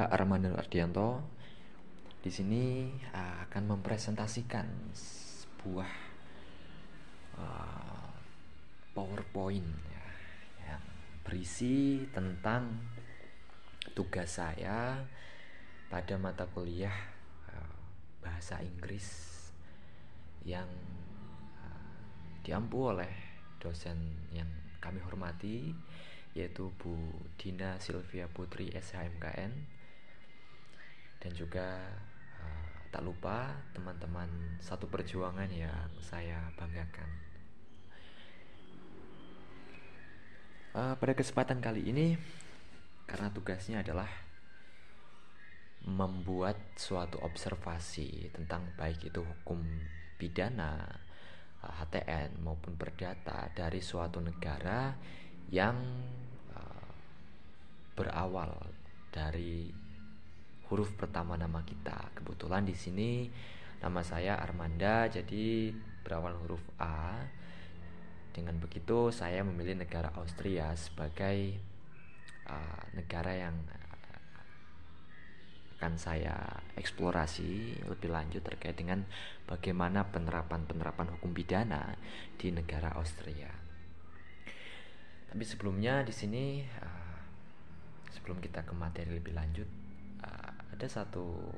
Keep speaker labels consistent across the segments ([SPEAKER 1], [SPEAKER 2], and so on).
[SPEAKER 1] Armando Ardianto. Di sini akan mempresentasikan sebuah uh, PowerPoint ya, yang berisi tentang tugas saya pada mata kuliah bahasa Inggris yang diampu oleh dosen yang kami hormati, yaitu Bu Dina Sylvia Putri SHMKN, dan juga tak lupa teman-teman satu perjuangan yang saya banggakan. Pada kesempatan kali ini, karena tugasnya adalah membuat suatu observasi tentang baik itu hukum pidana, HTN maupun perdata dari suatu negara yang berawal dari huruf pertama nama kita. Kebetulan di sini nama saya Armanda, jadi berawal huruf A. Dengan begitu saya memilih negara Austria sebagai negara yang akan saya eksplorasi lebih lanjut terkait dengan bagaimana penerapan hukum pidana di negara Austria. Tapi sebelumnya di sini sebelum kita ke materi lebih lanjut, ada satu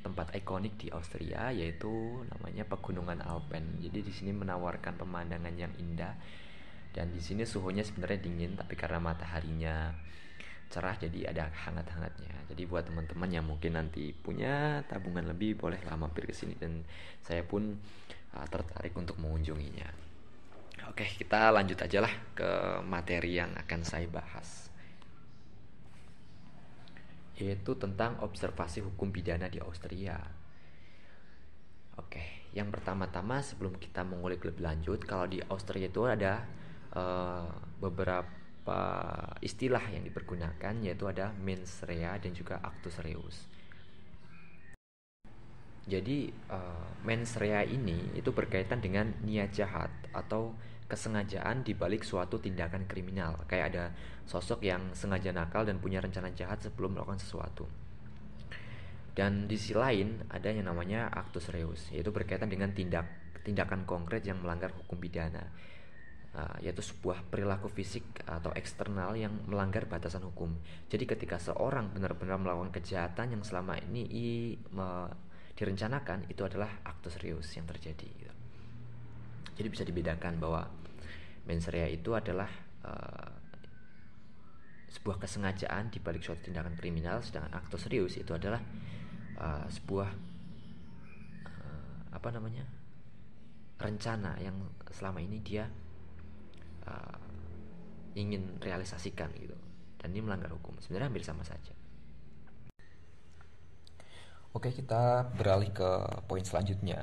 [SPEAKER 1] tempat ikonik di Austria, yaitu namanya Pegunungan Alpen. Jadi di sini menawarkan pemandangan yang indah, dan di sini suhunya sebenarnya dingin, tapi karena mataharinya cerah jadi ada hangat-hangatnya. Jadi buat teman-teman yang mungkin nanti punya tabungan lebih, bolehlah mampir ke sini, dan saya pun tertarik untuk mengunjunginya. Oke, kita lanjut aja lah ke materi yang akan saya bahas, yaitu tentang observasi hukum pidana di Austria. Oke, yang pertama-tama sebelum kita mengulik lebih lanjut, kalau di Austria itu ada beberapa istilah yang dipergunakan, yaitu ada mens rea dan juga actus reus. Jadi mens rea ini itu berkaitan dengan niat jahat atau kesengajaan dibalik suatu tindakan kriminal. Kayak ada sosok yang sengaja nakal dan punya rencana jahat sebelum melakukan sesuatu. Dan di sisi lain ada yang namanya actus reus, yaitu berkaitan dengan tindakan konkret yang melanggar hukum pidana, yaitu sebuah perilaku fisik atau eksternal yang melanggar batasan hukum. Jadi ketika seorang benar-benar melakukan kejahatan yang selama ini direncanakan, itu adalah actus reus yang terjadi gitu. Jadi bisa dibedakan bahwa mens rea itu adalah sebuah kesengajaan di balik suatu tindakan kriminal, sedangkan actus reus itu adalah sebuah rencana yang selama ini dia ingin realisasikan gitu, dan ini melanggar hukum. Sebenarnya hampir sama saja. Oke, kita beralih ke poin selanjutnya,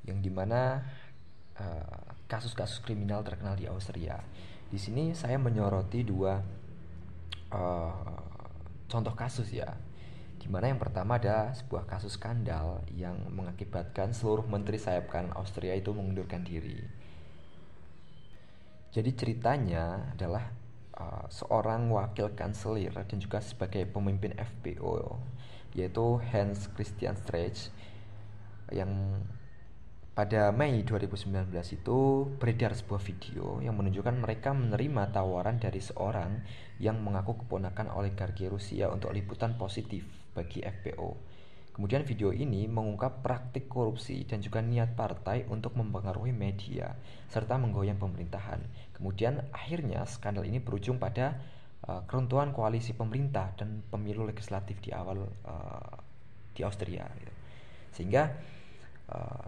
[SPEAKER 1] yang dimana kasus-kasus kriminal terkenal di Austria. Di sini saya menyoroti dua contoh kasus ya, dimana yang pertama ada sebuah kasus skandal yang mengakibatkan seluruh menteri sayap kanan Austria itu mengundurkan diri. Jadi ceritanya adalah seorang wakil kanselir dan juga sebagai pemimpin FPO, yaitu Hans Christian Streich, yang pada Mei 2019 itu beredar sebuah video yang menunjukkan mereka menerima tawaran dari seorang yang mengaku keponakan oligarki Rusia untuk liputan positif bagi FPO. Kemudian video ini mengungkap praktik korupsi dan juga niat partai untuk mempengaruhi media serta menggoyang pemerintahan. Kemudian akhirnya skandal ini berujung pada keruntuhan koalisi pemerintah dan pemilu legislatif di awal di Austria gitu. Sehingga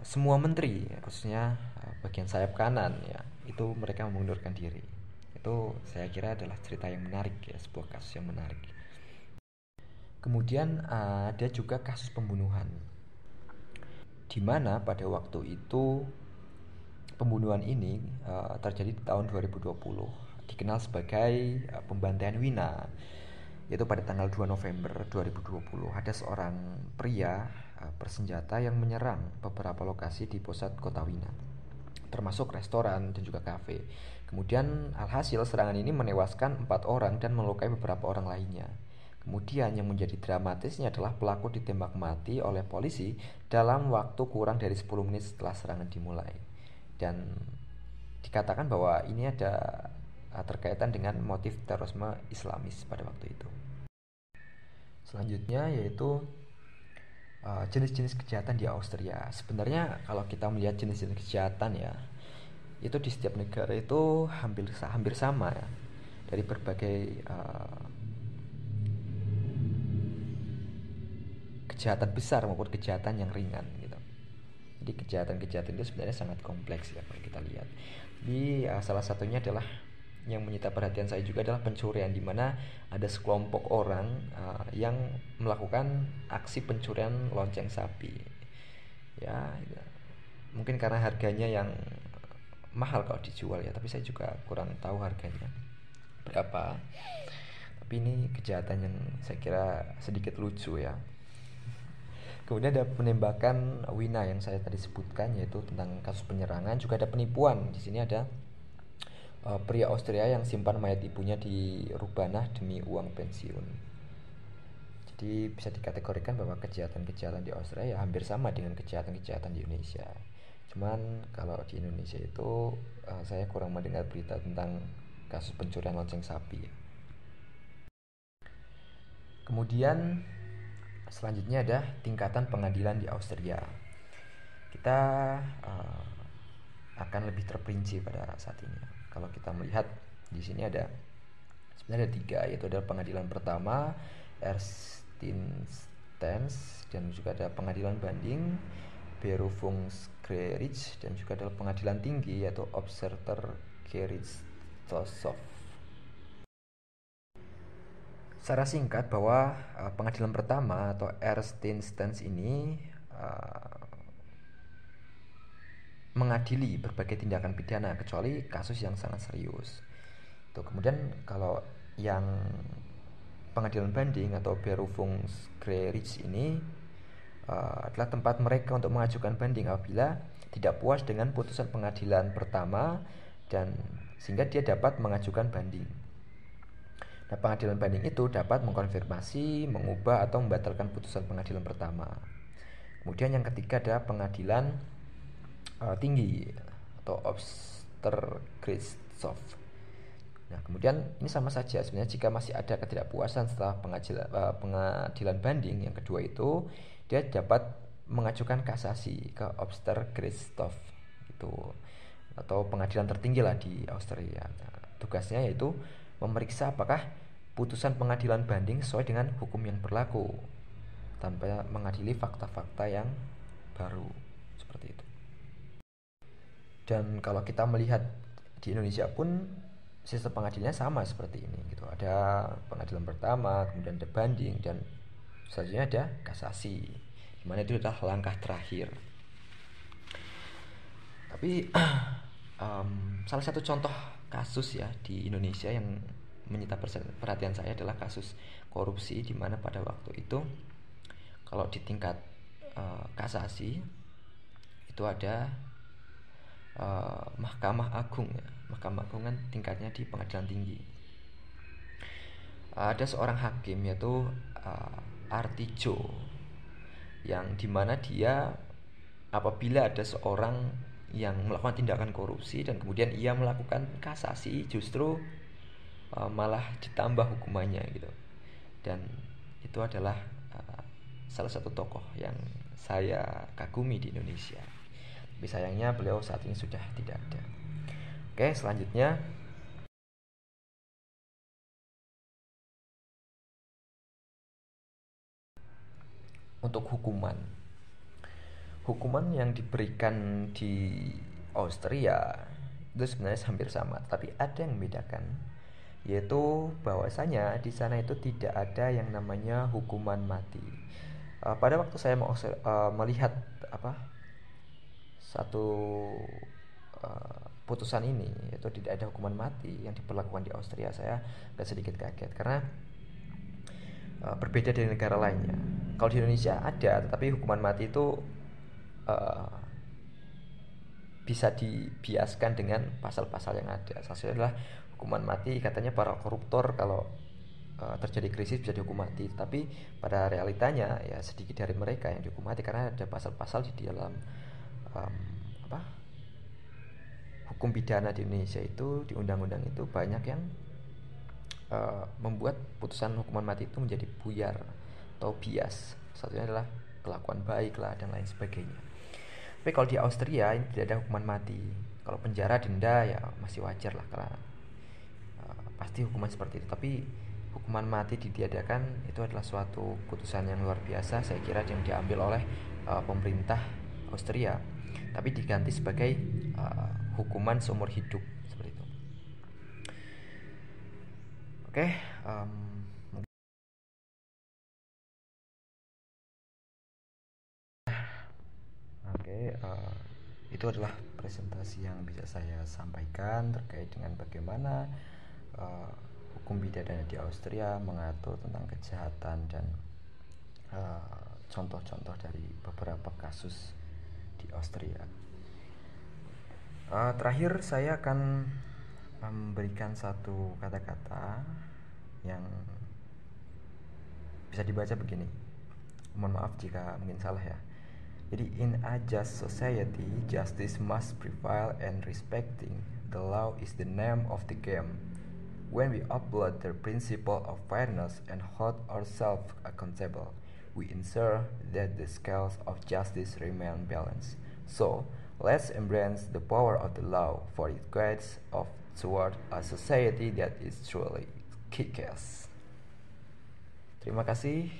[SPEAKER 1] semua menteri, khususnya bagian sayap kanan ya, itu mereka mengundurkan diri. Itu saya kira adalah cerita yang menarik ya, sebuah kasus yang menarik. Kemudian ada juga kasus pembunuhan, di mana pada waktu itu pembunuhan ini terjadi di tahun 2020, dikenal sebagai pembantaian Wina, yaitu pada tanggal 2 November 2020 ada seorang pria bersenjata yang menyerang beberapa lokasi di pusat kota Wina, termasuk restoran dan juga kafe. Kemudian alhasil serangan ini menewaskan 4 orang dan melukai beberapa orang lainnya. Kemudian yang menjadi dramatisnya adalah pelaku ditembak mati oleh polisi dalam waktu kurang dari 10 menit setelah serangan dimulai. Dan dikatakan bahwa ini ada terkaitan dengan motif terorisme Islamis pada waktu itu. Selanjutnya yaitu jenis-jenis kejahatan di Austria. Sebenarnya kalau kita melihat jenis-jenis kejahatan ya, itu di setiap negara itu hampir sama ya, dari berbagai kejahatan besar maupun kejahatan yang ringan gitu. Jadi kejahatan-kejahatan itu sebenarnya sangat kompleks ya kalau kita lihat. Jadi salah satunya adalah yang menyita perhatian saya juga adalah pencurian, di mana ada sekelompok orang yang melakukan aksi pencurian lonceng sapi. Ya, mungkin karena harganya yang mahal kalau dijual ya, tapi saya juga kurang tahu harganya berapa. Tapi ini kejahatan yang saya kira sedikit lucu ya. Kemudian ada penembakan Wina yang saya tadi sebutkan, yaitu tentang kasus penyerangan. Juga ada penipuan. Di sini ada pria Austria yang simpan mayat ibunya di Rubanah demi uang pensiun. Jadi bisa dikategorikan bahwa kejahatan-kejahatan di Austria ya hampir sama dengan kejahatan-kejahatan di Indonesia. Cuman kalau di Indonesia itu saya kurang mendengar berita tentang kasus pencurian lonceng sapi. Kemudian selanjutnya ada tingkatan pengadilan di Austria. Kita akan lebih terperinci pada saat ini. Kalau kita melihat di sini sebenarnya ada 3, yaitu ada pengadilan pertama Erstinstanz, dan juga ada pengadilan banding Berufungsgericht, dan juga ada pengadilan tinggi yaitu Obergerichtshof. Secara singkat bahwa pengadilan pertama atau Erstinstanz ini mengadili berbagai tindakan pidana kecuali kasus yang sangat serius. Tuh, kemudian kalau yang pengadilan banding atau Berufungsgericht ini adalah tempat mereka untuk mengajukan banding apabila tidak puas dengan putusan pengadilan pertama, dan sehingga dia dapat mengajukan banding. Nah, pengadilan banding itu dapat mengkonfirmasi, mengubah atau membatalkan putusan pengadilan pertama. Kemudian yang ketiga ada pengadilan tinggi atau Obergerichtshof. Nah, kemudian ini sama saja sebenarnya, jika masih ada ketidakpuasan setelah pengadilan banding yang kedua itu, dia dapat mengajukan kasasi ke Obergerichtshof gitu, atau pengadilan tertinggi lah di Austria. Nah, tugasnya yaitu memeriksa apakah putusan pengadilan banding sesuai dengan hukum yang berlaku tanpa mengadili fakta-fakta yang baru seperti itu. Dan kalau kita melihat di Indonesia pun sistem pengadilannya sama seperti ini gitu. Ada pengadilan pertama, kemudian ada banding, dan selanjutnya ada kasasi, dimana itu adalah langkah terakhir. Tapi salah satu contoh kasus ya di Indonesia yang menyita perhatian saya adalah kasus korupsi, di mana pada waktu itu kalau di tingkat kasasi itu ada Mahkamah Agung ya. Mahkamah Agung kan tingkatnya di pengadilan tinggi. Ada seorang hakim yaitu Artijo, yang dimana dia apabila ada seorang yang melakukan tindakan korupsi dan kemudian ia melakukan kasasi, justru malah ditambah hukumannya gitu. Dan itu adalah salah satu tokoh yang saya kagumi di Indonesia. Tapi sayangnya beliau saat ini sudah tidak ada. Oke, selanjutnya untuk hukuman yang diberikan di Austria itu sebenarnya hampir sama, tapi ada yang membedakan, yaitu bahwasanya di sana itu tidak ada yang namanya hukuman mati. Pada waktu saya melihat satu putusan ini, yaitu tidak ada hukuman mati yang diberlakukan di Austria, saya agak sedikit kaget karena berbeda dari negara lainnya. Kalau di Indonesia ada, tetapi hukuman mati itu bisa dibiaskan dengan pasal-pasal yang ada. Salah satunya adalah hukuman mati, katanya para koruptor kalau terjadi krisis bisa dihukum mati. Tapi pada realitanya ya sedikit dari mereka yang dihukum mati karena ada pasal-pasal di dalam um, apa hukum pidana di Indonesia itu, di undang-undang itu banyak yang membuat putusan hukuman mati itu menjadi buyar atau bias. Satunya adalah kelakuan baik lah dan lain sebagainya. Tapi kalau di Austria ini tidak ada hukuman mati. Kalau penjara, denda ya masih wajar lah karena pasti hukuman seperti itu. Tapi hukuman mati ditiadakan itu adalah suatu putusan yang luar biasa, saya kira, yang diambil oleh pemerintah Austria. Tapi diganti sebagai hukuman seumur hidup seperti itu. Oke, itu adalah presentasi yang bisa saya sampaikan terkait dengan bagaimana uh, hukum pidana di Austria mengatur tentang kejahatan dan contoh-contoh dari beberapa kasus di Austria. Terakhir saya akan memberikan satu kata-kata yang bisa dibaca begini. Mohon maaf jika mungkin salah ya. Jadi, in a just society, justice must prevail and respecting the law is the name of the game. When we uphold the principle of fairness and hold ourselves accountable, we ensure that the scales of justice remain balanced. So, let's embrace the power of the law, for it guides us toward a society that is truly kick-ass. Terima kasih.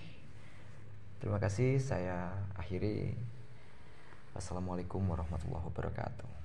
[SPEAKER 1] Terima kasih, saya akhiri. Assalamualaikum warahmatullahi wabarakatuh.